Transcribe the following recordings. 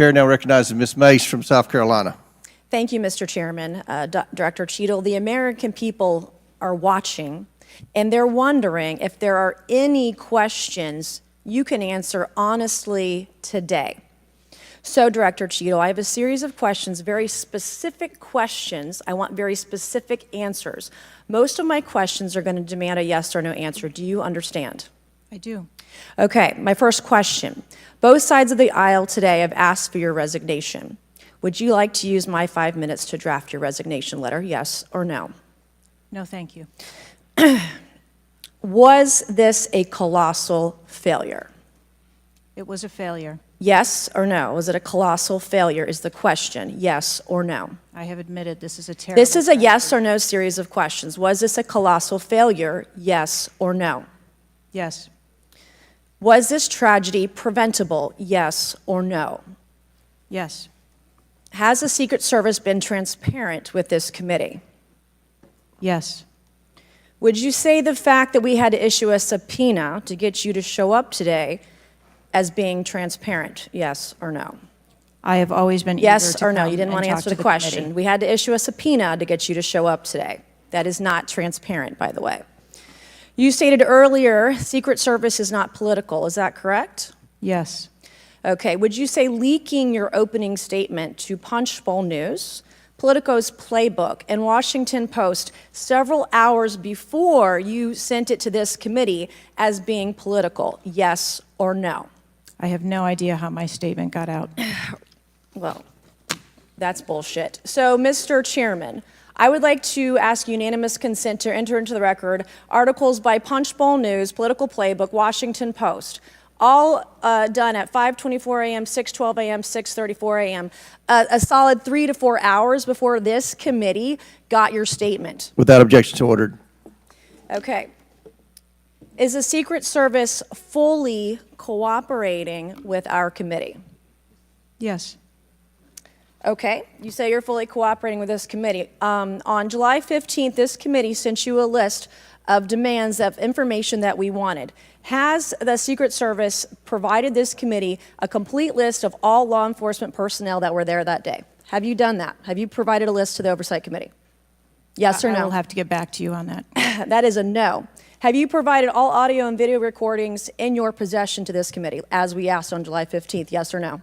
Chair now recognizes Ms. Mace from South Carolina. Thank you, Mr. Chairman. Director Cheatle, the American people are watching, and they're wondering if there are any questions you can answer honestly today. So, Director Cheatle, I have a series of questions, very specific questions. I want very specific answers. Most of my questions are going to demand a yes or no answer. Do you understand? I do. Okay, my first question. Both sides of the aisle today have asked for your resignation. Would you like to use my 5 minutes to draft your resignation letter, yes or no? No, thank you. Was this a colossal failure? It was a failure. Yes or no? Was it a colossal failure is the question, yes or no? I have admitted this is a terrible This is a yes or no series of questions. Was this a colossal failure, yes or no? Yes. Was this tragedy preventable, yes or no? Yes. Has the Secret Service been transparent with this committee? Yes. Would you say the fact that we had to issue a subpoena to get you to show up today as being transparent, yes or no? I have always been Yes eager to or no? come You didn't and want to talk answer to the question. committee. We had to issue a subpoena to get you to show up today. That is not transparent, by the way. You stated earlier, Secret Service is not political. Is that correct? Yes. Okay. Would you say leaking your opening statement to Punchbowl News, Politico's Playbook, and Washington Post several hours before you sent it to this committee as being political, yes or no? I have no idea how my statement got out. Well, that's bullshit. So, Mr. Chairman, I would like to ask unanimous consent to enter into the record articles by Punchbowl News, Political Playbook, Washington Post, all done at 5:24 a.m., 6:12 a.m., 6:34 a.m., a solid 3 to 4 hours before this committee got your statement. Without objection, so ordered. Okay. Is the Secret Service fully cooperating with our committee? Yes. Okay, you say you're fully cooperating with this committee. On July 15th, this committee sent you a list of demands of information that we wanted. Has the Secret Service provided this committee a complete list of all law enforcement personnel that were there that day? Have you done that? Have you provided a list to the Oversight Committee? Yes or no? I will have to get back to you on that. That is a no. Have you provided all audio and video recordings in your possession to this committee, as we asked on July 15th, yes or no?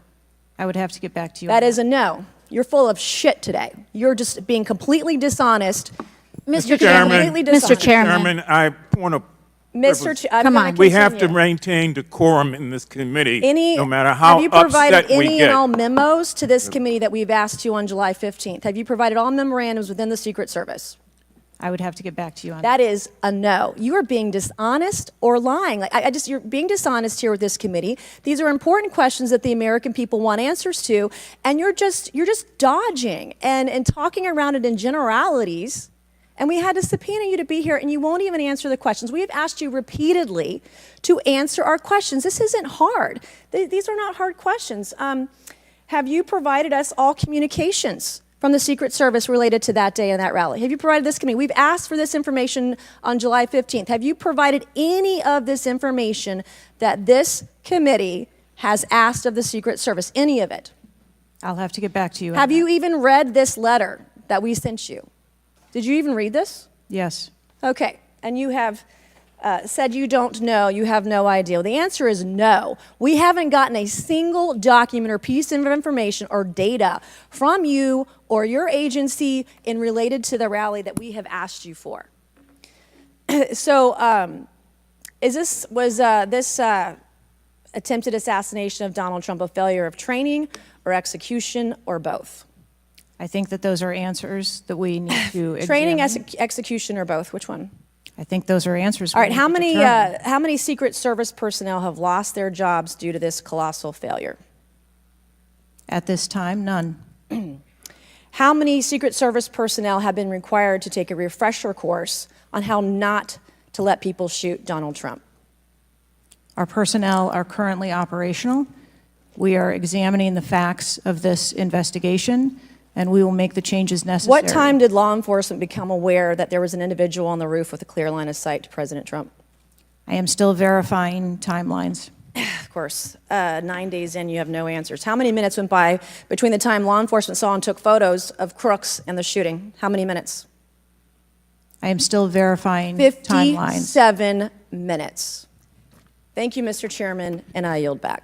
I would have to get back to you That on is a no. You're full of shit today. You're just being completely dishonest. Mr. Chairman, Mr. Chairman, I want to. Come on. We have to maintain decorum in this committee, no matter how Have you provided upset we any get. and all memos to this committee that we've asked you on July 15th? Have you provided all memorandums within the Secret Service? I would have to get back to you on that. That is a no. You are being dishonest or lying. You're being dishonest here with this committee. These are important questions that the American people want answers to, and you're just dodging and talking around it in generalities. And we had to subpoena you to be here, and you won't even answer the questions. We have asked you repeatedly to answer our questions. This isn't hard. These are not hard questions. Have you provided us all communications from the Secret Service related to that day and that rally? Have you provided this committee? We've asked for this information on July 15th. Have you provided any of this information that this committee has asked of the Secret Service? Any of it? I'll have to get back to you on Have that. you even read this letter that we sent you? Did you even read this? Yes. Okay, and you have said you don't know, you have no idea. Well, the answer is no. We haven't gotten a single document or piece of information or data from you or your agency in related to the rally that we have asked you for. So, was this attempted assassination of Donald Trump a failure of training or execution or both? I think that those are answers that we need to examine. Training, execution, or both? Which one? I think those are answers. All right. How many Secret Service personnel have lost their jobs due to this colossal failure? At this time, none. How many Secret Service personnel have been required to take a refresher course on how not to let people shoot Donald Trump? Our personnel are currently operational. We are examining the facts of this investigation, and we will make the changes necessary. What time did law enforcement become aware that there was an individual on the roof with a clear line of sight to President Trump? I am still verifying timelines. Of course, 9 days in, you have no answers. How many minutes went by between the time law enforcement saw and took photos of crooks and the shooting? How many minutes? I am still verifying timelines. 57 minutes. Thank you, Mr. Chairman, and I yield back.